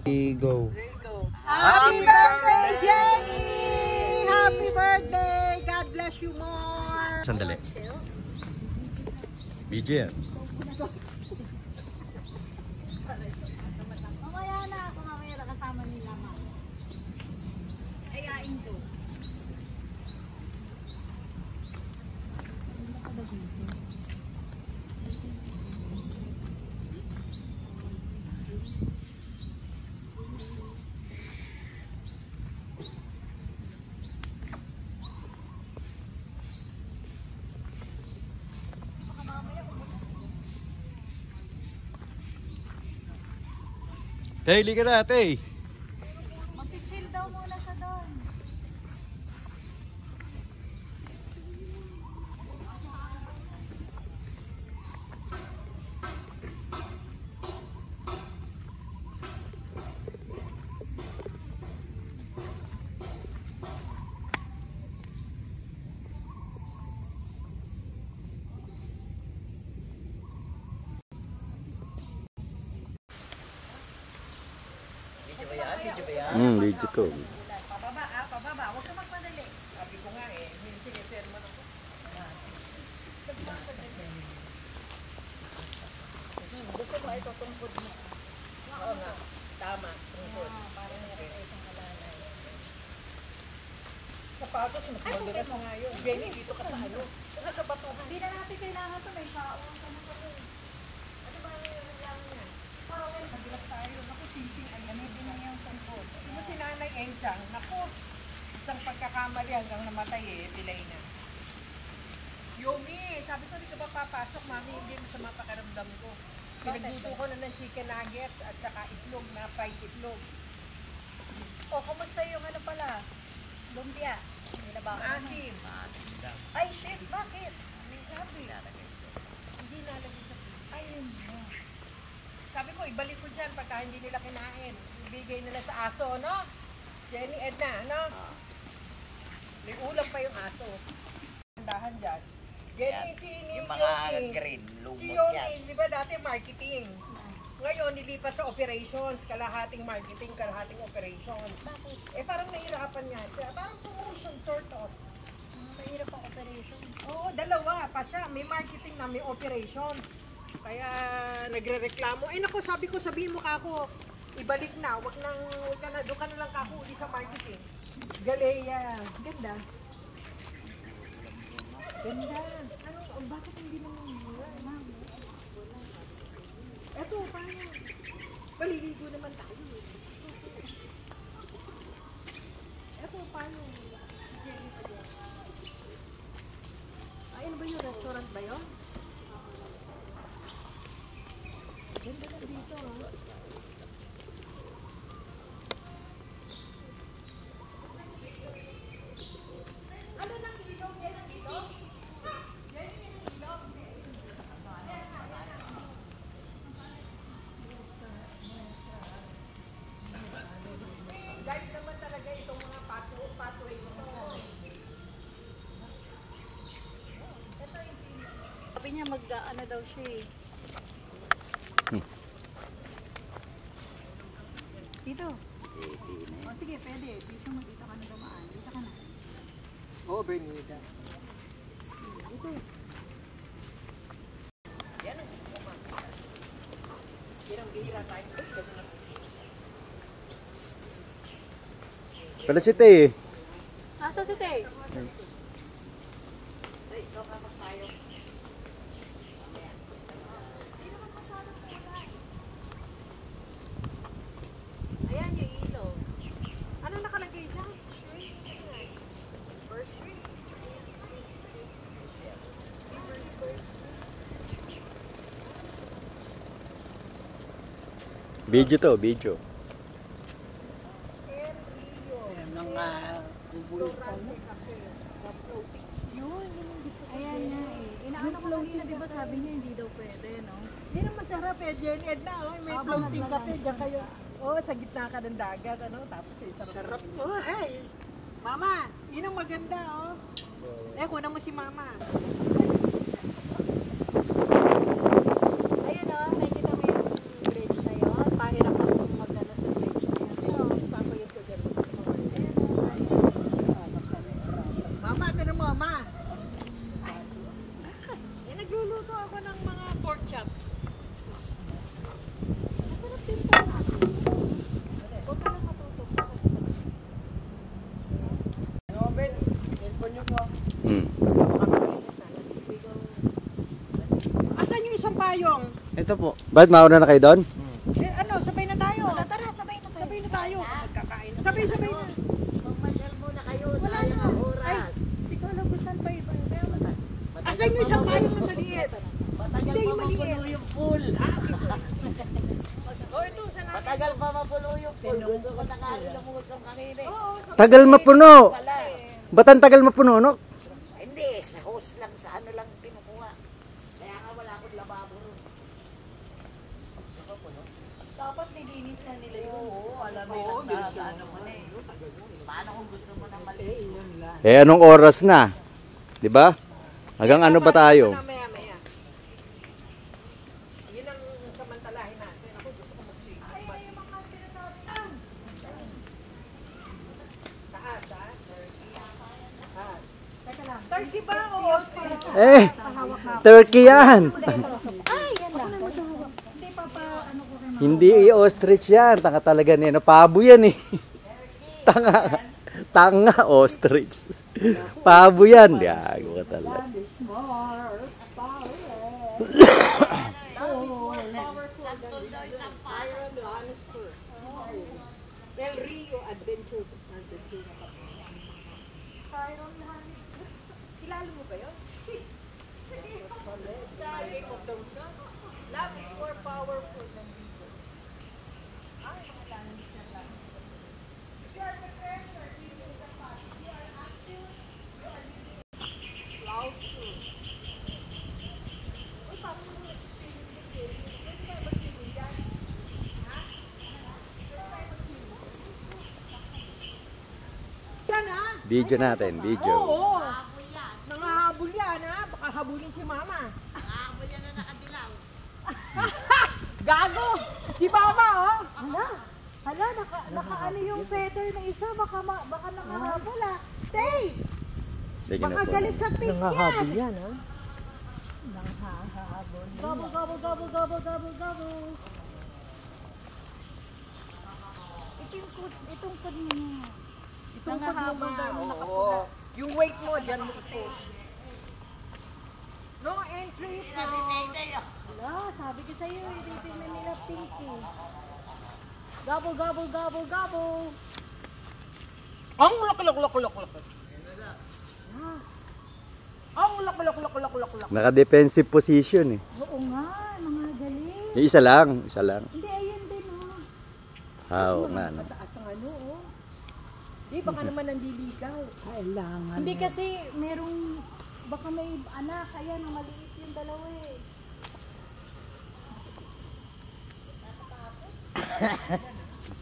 Go. Happy birthday, Jenny! Happy birthday! God bless you more! Sandali. BJ. Mamaya na ako, mamaya na kasama nila, ma. Ayain ko. Tay, liga na, tay. Mag-chill daw muna sa doon. Video ko. Pababa, pababa. Huwag ka magmadali. Sabi ko nga eh, sige, sermon ako. Gusto mo ito, tungkod mo. Oo nga, tama, tungkod. Parang may isang kalanay. Sapatos, mas madulas nga yun. Jenny, dito ka sa ano? Saka sa batuhan. Hindi na natin kailangan ito, may kaon ka na ito. Ano ba yung lang yan? Parang madulas tayo. Naku, sising, ay gamitin na yung tungkod. Yung si Nanay Enchang, naku, isang pagkakamali hanggang namatay eh, pilay na. Yomi, sabi ko, di ka ba papasok, mami, hindi masama pakiramdam ko. Pinagluto ko na ng chicken nuggets at saka itlog na fried itlog. O, kumusta yung ano pala? Lumpia. Nilabakan na. Asim. Ay, shit, bakit? May sabi. Hindi nalagay sa Ayun mo. Sabi ko, ibalik ko dyan pagka hindi nila kinain. Ibigay nila sa aso, no? Jenny, Edna, no? May ulam pa yung aso. Tandahan dyan. Jenny, si Yung mga green, Si lumot Yoni, yan. di ba dati marketing? Ngayon, nilipat sa operations. Kalahating marketing, kalahating operations. Bakit? Eh, parang nahirapan niya siya. Parang promotion, sort of. Mahirap ang operation. Oo, dalawa pa siya. May marketing na may operations. Kaya nagre-reklamo. Eh naku, sabi ko, sabihin mo kako, ibalik na. Wag ka na, doon ka na lang kako uli sa marketing. Galea. Ganda. Ganda. Ano, bakit hindi mo mura? Eto, paano? Maliligo naman tayo. Eto, paano? Ay, ano ba yung restaurant ba yun? Ganda na dito, ha? Ano nang ilog? Yan ang ilog? Yan yung ilog? Guys naman talaga itong mga pathway ito. Sabi niya mag-ano daw siya eh. Dito. O sige, pwede. Dito mo, dito ka na dumaan. Dito ka na. Oo, Bernida. Dito. Yan ang sistema. Hirang-bihira tayo. Pala si tay. Asa si Tay? Ay, ikaw kapag tayo. Ayan yung ilog. Ano nakalagay dyan? Shrimp. First shrimp. Video to, video. Ayan nga eh. Inaano ko kanina, di ba sabi niya hindi daw pwede, no? Hindi na masarap eh, Jen Edna. Oh. May floating cafe dyan kayo. Oh, sa gitna ka ng dagat, ano? Tapos eh, sarap. Oh, hey! Mama, yun ang maganda, oh. Eh, kunan mo si Mama. Ayun o, nakikita mo yung bridge na yun. Pahirap akong mag-ano sa bridge pork chop. Robin, cellphone niyo po. Hmm. Asan yung isang payong? Ito po. Bakit mauna na kayo doon? Eh ano, sabay na tayo. Tara, sabay na tayo. Sabay na tayo. Magkakain. Sabay na. Magmasyal muna kayo sa Wala ayang na. oras. Hindi ko alam kung saan pa iba. Kaya mata. Asan yung isang payong na maliit? Matagal Hindi, pa yung maliit. mapuno yung pool. Oh, ito, sa natin. Matagal pa mapuno yung pool. Gusto ko nakalimusong kanina. Oo, Tagal mapuno. Wala. Ba't ang tagal mapuno, no? Hindi, sa hose lang, sa ano lang pinukuha. Kaya nga wala akong lababo ron. Dapat nilinis na nila yun. Oo, alam mo yung ano mo na eh. Paano kung gusto mo ng maliit? Eh, anong oras na? Di ba? Hanggang ano ba tayo? Maya. Yun ang samantalahin natin. Ako gusto ko mag-sweet. Taas, ha? Turkey ba o ostrich? Eh, turkey yan. Ay, yan lang. Hindi pa ano ko rin. Hindi ostrich yan. Tanga talaga niya. Pabo yan eh. Tanga ostrich. Pabo yan. Gago ka talaga. Del Rio Adventure. Kilala mo ba yun? Sa Game of Thrones na? Love is more powerful than reason. Ay, wala na siya lang. If you are the treasure, you are the past. If you are active, you are living loud too. Uy, paano mo swimming kasi? Pwede tayo mag-swimming dyan? Ha? Pwede tayo mag-swimming? Yan ha? Video natin. Video. Oo. Nangahabol yan ha. Baka habulin si mama. Nakakabol yan na nakadilaw. Gago! Si mama oh! Hala, naka ano yung feather ng isa. Baka nakahabol ah. Tay! Bigyan Baka na po. galit sa pink yan. yan ha. Gabo. Itong kod niya. Itong pagmama. Oo. Yung weight mo, dyan mo i-push. No entry po. Hala, sabi ko sa'yo, titignan nila pink eh. Gabo. Ang lak. Ang lak. Naka-defensive position eh. Oo nga, mga galing. Yung isa lang. Hindi, ayun din oh. Oo nga. No. Taas ang ano oh. Di, baka naman nandiligaw. Kailangan. Hindi kasi merong, baka may anak, kaya na maliit yung dalawa eh.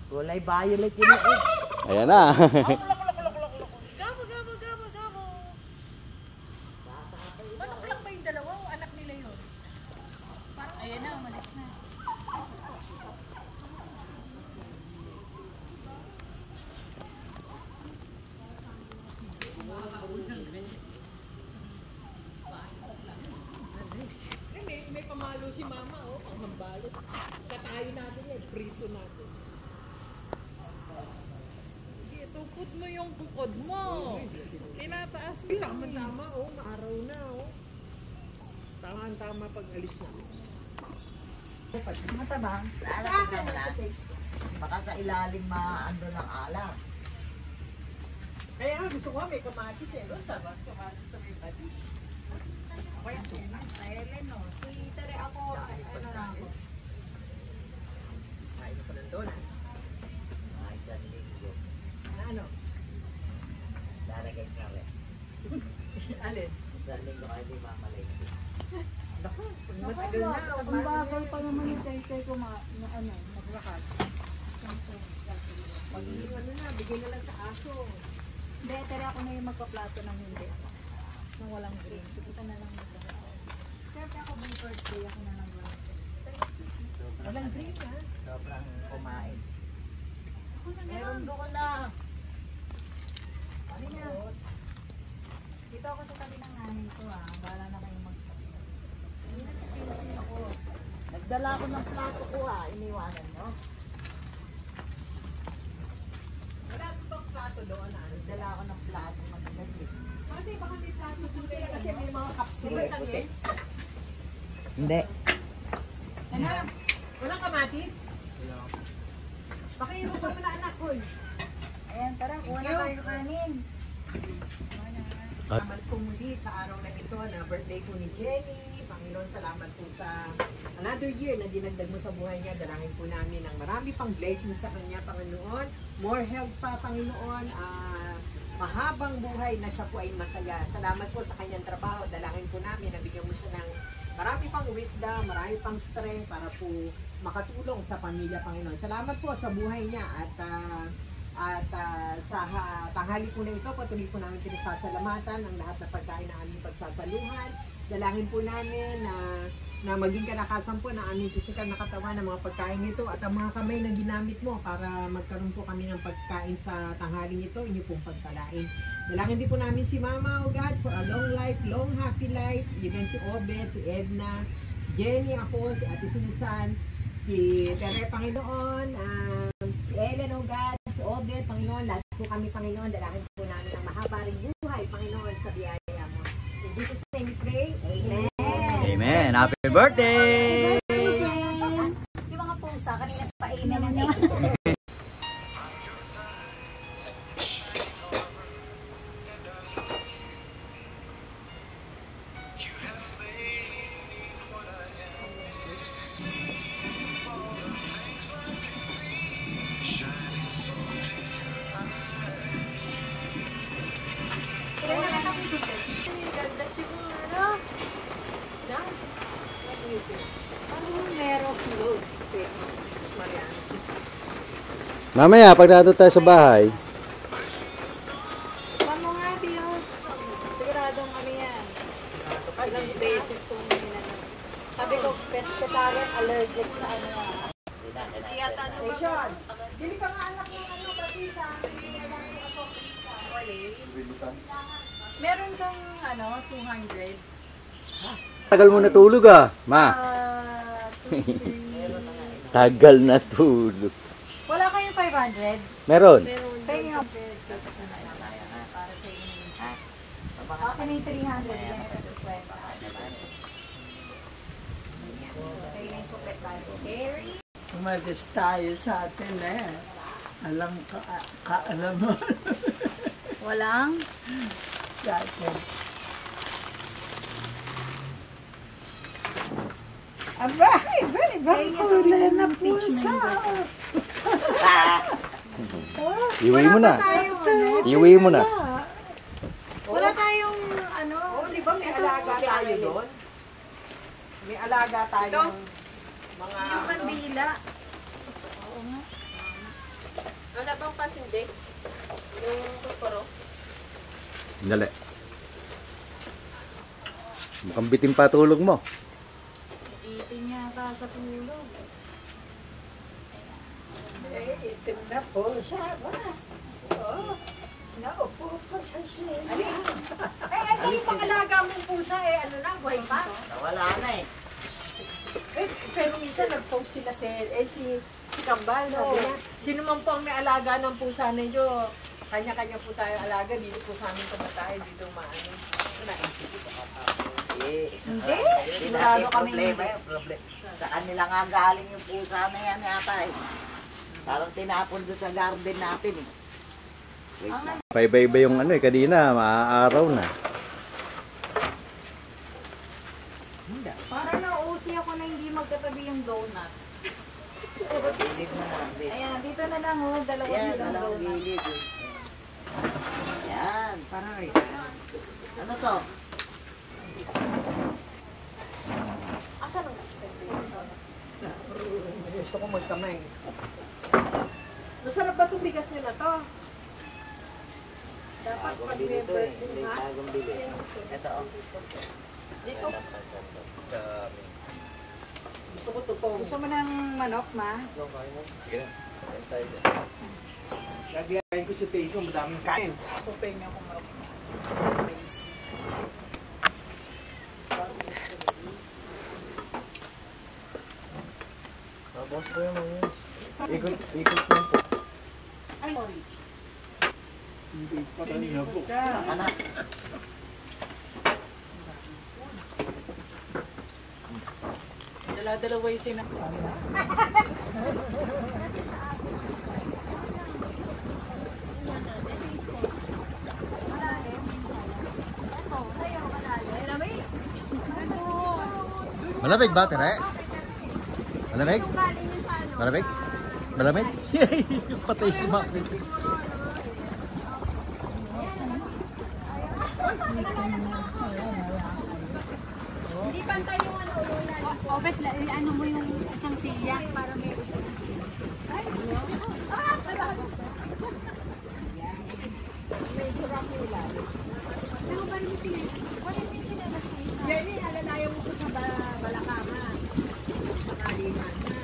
Kulay violet yun eh. Ayan na. Gabo. Manok lang ba yung dalawa o anak nila yun? Parang ayan na, umalis na. May pamalo si mama oh. Panghambalot. Katayo natin yan. Prito natin. Sige, tupot mo yung bukod mo. Tinataas mo. Tama oh. Maaraw na oh. Tama pag alis na. Matabang. Alam ka na. Baka sa ilalim maando ng alak. Kaya nga gusto ko may kamatis eh. Doon sa ba? Kamatis sa may bati. Kaya suka. Ellen no, si Tere ako, ano na ako. Kain ko ng donut. Mga isang linggo. Ano? Lalagay sa rin. Alin? Isang linggo kayo di mamalengke. Naku, matagal na. Ang bagal pa naman yung Tere ko na ano, maglakad. Pag ano na, bigyan na lang sa aso. Hindi, Tere ako na yung magpaplato ng hindi. Nang walang green. Kita na lang nito. Siyempre ako may birthday, ako na lang walang green. Walang green ha? Sobrang kumain. Ako na Meron doon na. Sabi niya. Dito ako sa tabi ng nanay ko ah. Bahala na kayong magpaplato. Hindi na sa pinsin ako. Dala ko ng plato ko iniwanan mo. Wala ko bang plato doon? Dala ko ng plato magagalit. Pati baka may plato doon sila kasi may mga kapsula. Hindi. Ano? Walang kamatis? Pakiurusan mo na anak ko. Ayan, tara, kuha na you. tayo kanin. Salamat po muli sa araw na ito na birthday po ni Jenny. Panginoon, salamat po sa another year na dinagdag mo sa buhay niya. Dalangin po namin ng marami pang blessings sa kanya, Panginoon. More health pa, Panginoon. Mahabang buhay na siya po ay masaya. Salamat po sa kanyang trabaho. Dalangin po namin na bigyan mo siya ng marami pang wisdom, marami pang strength para po makatulong sa pamilya, Panginoon. Salamat po sa buhay niya at sa tanghali po na ito, patuloy po namin pinasasalamatan ang lahat ng pagkain na aming pagsasaluhan. Dalangin po namin na maging kalakasan po na aming pisikal na katawan ng mga pagkain ito at ang mga kamay na ginamit mo para magkaroon po kami ng pagkain sa tanghaling ito, inyo pong pagpalain. Dalangin din po namin si Mama, oh God, for a long life, long happy life. Even si Obed, si Edna, si Jenny, ako, si Ate Susan, si Tere, Panginoon, si Ellen, oh God, si Obed, Panginoon, lahat po kami, Panginoon, dalangin po namin ang mahaba ring buhay, Panginoon, sa biyaya mo. In Jesus' name we pray, Amen. Amen. Happy birthday! Yung mga pusa, kanina pa inan na naman. Mamaya, pag nato tayo sa bahay, Mamo nga, Diyos. Siguradong ano yan. Ilang beses kung ginanap. Sabi ko, pescatarian allergic sa ano. Station. Dili ka nga anak ng ano, Batisa. Meron kang ano, 200. tagal mo natulog Ma. 2, 3. Tagal natulog. Wala kayong 500? Meron. Pwede nga. Para sa inyo. Okay na yung 300. Yan ito sa kwenta. Sa inyo yung suklet tayo. Harry? Umalis tayo sa atin alam mo Walang? sa atin. Aba, ibang kulay na pusa. Iwi mo na. Iwi mo na. Wala tayong ano? Oo, di ba may alaga tayo doon? May alaga tayo mga... Yung kandila. Wala bang pasindi? Yung kuskuro? Dali. Mukhang bitin pa tulog mo. Itin yata sa tulog. Itim na pusa ba? Oo. Naupo pa sa sila. Ano yung pangalaga mong pusa ano na, buhay pa? Wala na Pero minsan nag-post sila si Kambal, sabi niya, sino man po ang may alaga ng pusa ninyo, kanya-kanya po tayo alaga, dito po sa amin tayo, dito maano. Naisip ko Hindi. Sigurado kami problema. Sa kanila nga galing yung pusa na yan yata Parang tinapon doon sa garden natin Wait lang. Paiba-iba yung kanina, maaaraw na. Para nauusi ako na hindi magkatabi yung donut. Gilid na lang din. Ayan, dito na lang dalawa Yan, silang dalawang donut. gilid Yan. Parang Ano to? Asan ang gusto ko magkamay. Masarap ba itong bigas nyo na to? Dapat Bagong pag bili may to birthday, ha? Bagong bili. Ito Dito. Gusto ko tutong. Gusto mo ng manok, ma? Lagyan ko sa tayo, madaming kain. Puping ako manok. Boss ko yung yes. Ikot lang po. Ay, sorry. Hindi pa kanina po. Anak. Dala-dalawa yung sina. Malamig ba, Tere? Malamig? Malamig? Malamig? Patay si Mami. Hindi pantay yung ano, o bet, ano mo yung isang siya para may upo na siya. Ay! Medyo rocky lang. Pero ba rin wala yung pinabas na isa? Jenny, alalayo mo sa balakama. Nakaliman na.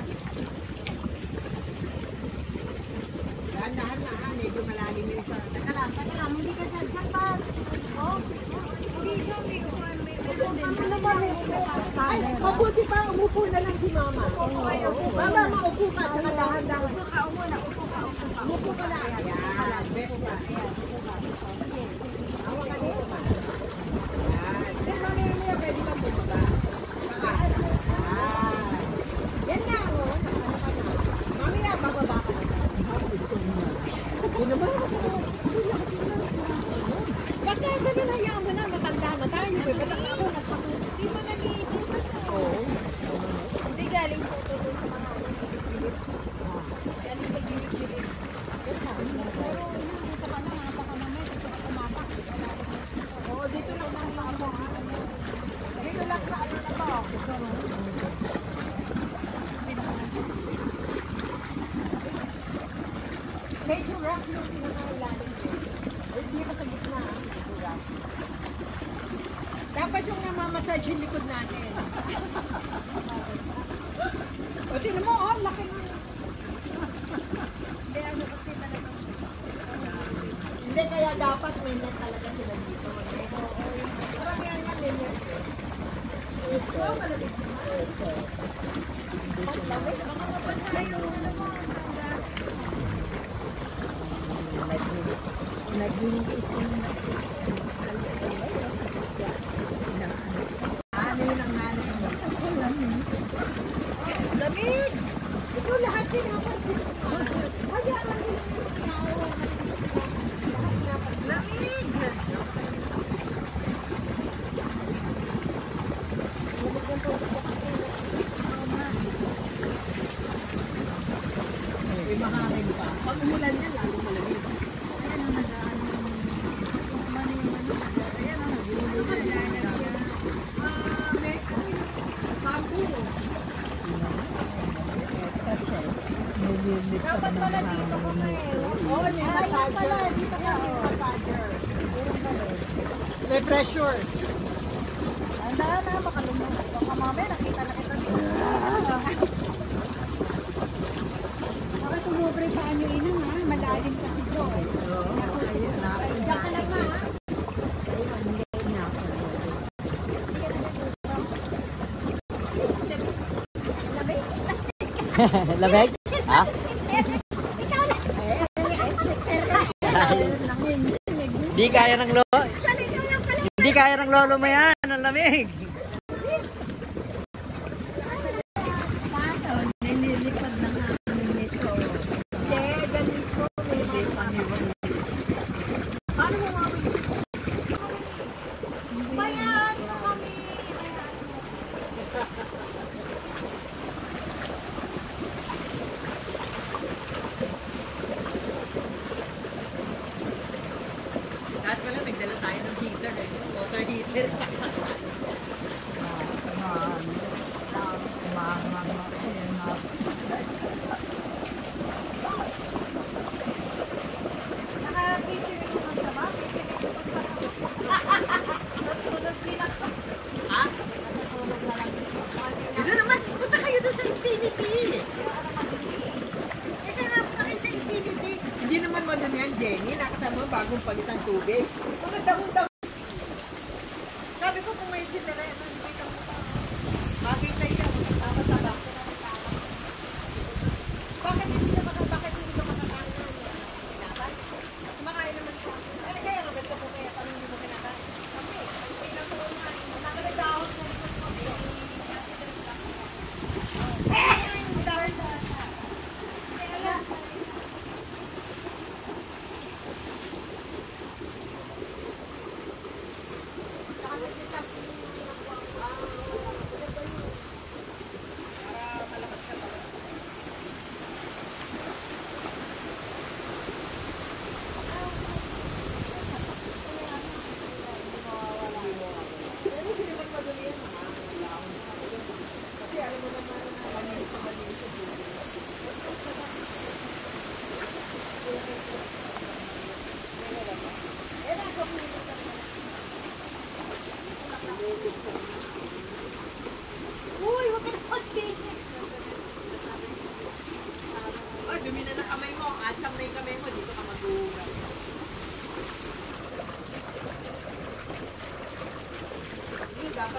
Dahan-dahan na, medyo malalim yung sa... Teka lang, hindi ka sad-sad pa. Oh, hindi siya, may upuan, may Ay, mabuti pa, umupo na lang si Mama. Mama, maupo ka, saka dahan-dahan. Upo ka, Umupo ka lang. Ayan, best na. Hawa ka dito, Ma. Ayan. Then, mamaya pwede kang bumaba. Ayan. Yan na, oh. Mamaya, bababa ka na. Yun naman. Ba't kaya ba nilahayaan mo na? Matanda na tayo. Ba't ako nagpakulit? Hindi mo nag-iitis ako. Hindi galing po ito dun sa mga ulit. Galing sa gilig-gilig. Pero yun, dito ka na, napaka-mamay. Kasi ako kumapak. Oo, dito lang na ako. Dito lang sa ano na to. Medyo rock yung pinakailalim ko. Hindi ka sa gitna. Medyo rock. Dapat yung namamassage yung likod natin. O, tingnan mo, oh, laki mo. Hindi, ano kasi talaga. Hindi, kaya dapat may net talaga sila dito. Parang yan nga, may net. Oh, malabit naman. Baka mabasa yung ano mo. Naging isang Ano yun ang nanay mo? Lamig! Ito lahat din ako. Kaya lang yun. Lamig! May mahangin pa. Pag umulan yan, lalo malamig. Dapat pala dito ko na Oo, may massager. dito ka. May massager. May pressure. Handa na, baka lumulog. Baka mamaya, nakita na kita dito. Baka sumubre pa ang yung inang ha. Malalim kasi doon. Diyan ka lang ha. Lamig? Ha? Hindi kaya ng lolo. Hindi kaya ng lolo mo yan. Ang lamig. Nililipad na nga kami nito. Hindi, ganito. Paano mo nga bayan mo kami. Lahat pala, nagdala tayo ng heater eh. Water heater. Nakakisip ito ng sama. Kisip ito ng sama. Natulog din ako. Ha? Natulog na lang. Ito naman, punta kayo doon sa Infinity. Ito nga, punta kayo sa Infinity. Hindi naman mo doon yan, Jenny. Nakasama bagong palitan tubig. Mga dahon-dahon. Sabi ko kung may sinara, bagay sa iyo. Magkasama sa bako.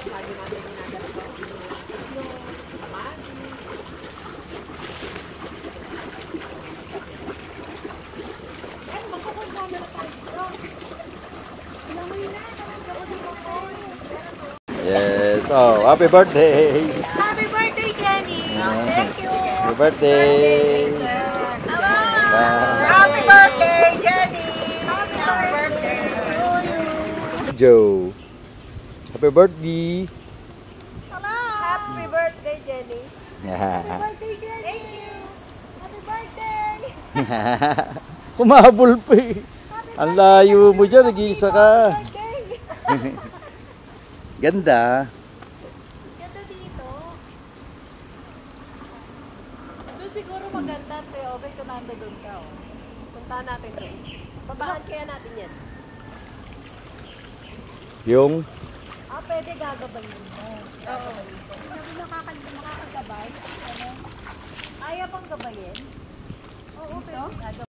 lagi natin ginagalaw. Yung kamari. Ay, magkukunta na tayo dito. Ilamoy na, talaga ko dito ko. Yes. Oh, happy birthday. Happy birthday, Jenny! Thank you! Happy birthday. Happy birthday, Jenny! Happy birthday! Joe. Happy birthday. Happy birthday, Jenny! Yeah. Birthday, Jenny! Thank you! Happy birthday! Kumabol pa eh. Ang layo mo dyan, nag-iisa ka. Ganda. Ganda dito. Doon siguro maganda, te. Okay kung nanda doon ka. Oh. Puntahan natin doon. Babahan kaya natin yan. Yung Pwede gagabayin mo. Oo. Hindi makakagabay. Ano? Kaya pang gabayin? Oo, pwede.